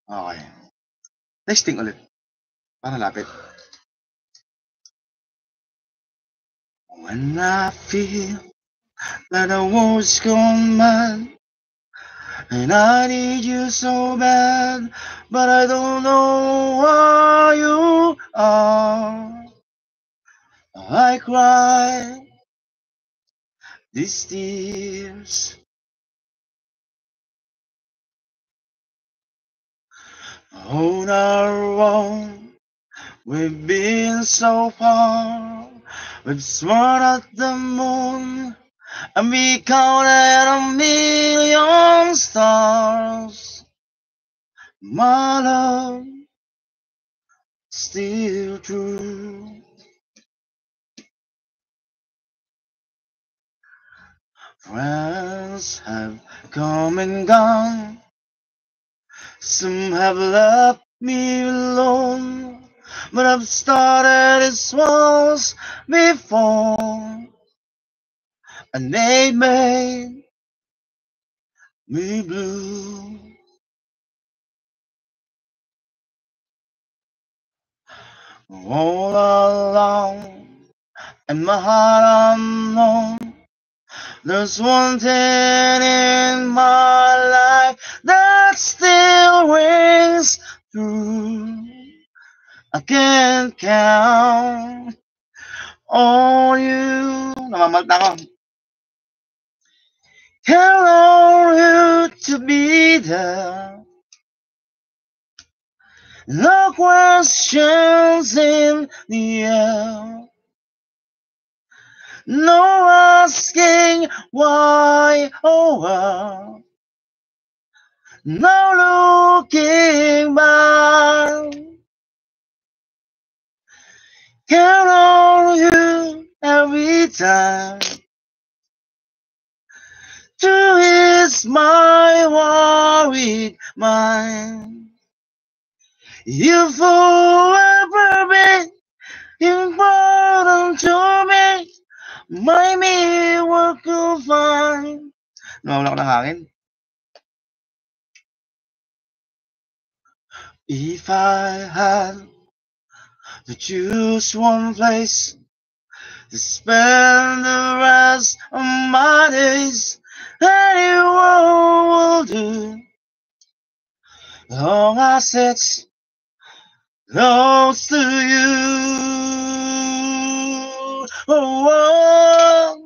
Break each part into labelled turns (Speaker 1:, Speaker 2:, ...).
Speaker 1: Okay. Testing ulit, para lapit. When I feel that the world's gone mad and I need you so bad, but I don't know why you are. I cry these tears. On our own, we've been so far. We've sworn at the moon, and we counted a million stars. My love, still true. Friends have come and gone. Some have left me alone. But I've started this once before, and they made me blue. All along, and my heart unknown. There's one thing in my life that still rings true. I can't count on you. Namamalta ako. Count on you to be there. No questions in the air. No asking why, oh well. No looking back. Count on you every time. To ease my worried mind. You've forever been important to me. My miracle find. Nawala ko ng hangin. If I had to choose one place to spend the rest of my days, anyone will do. Long as it's close to you. Oh, oh.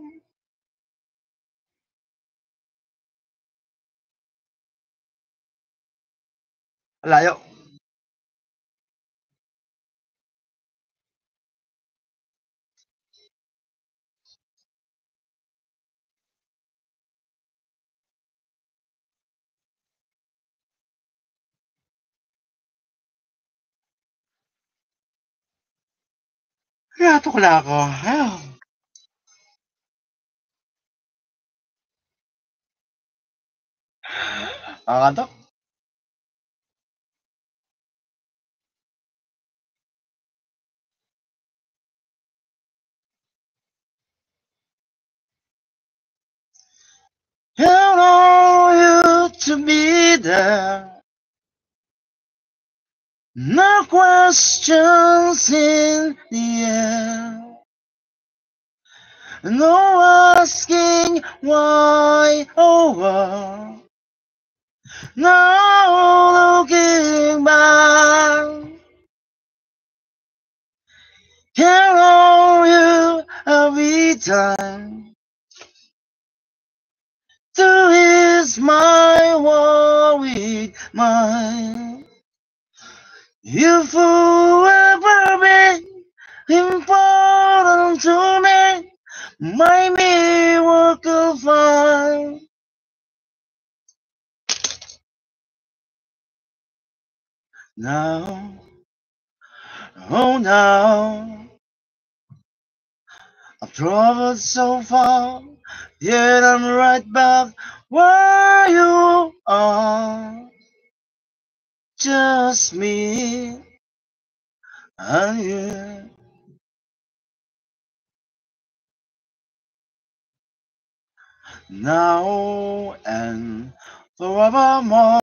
Speaker 1: Layo. Natukla ako. Ayaw. Nakakatok. Count on you to be there. No questions in the air. No asking why, oh well. No looking back. Count on you every time. To ease my worried mind. You've forever been important to me. My miracle find. Now, oh now, I've traveled so far, yet I'm right back where you are. Just me and you. Now and forevermore.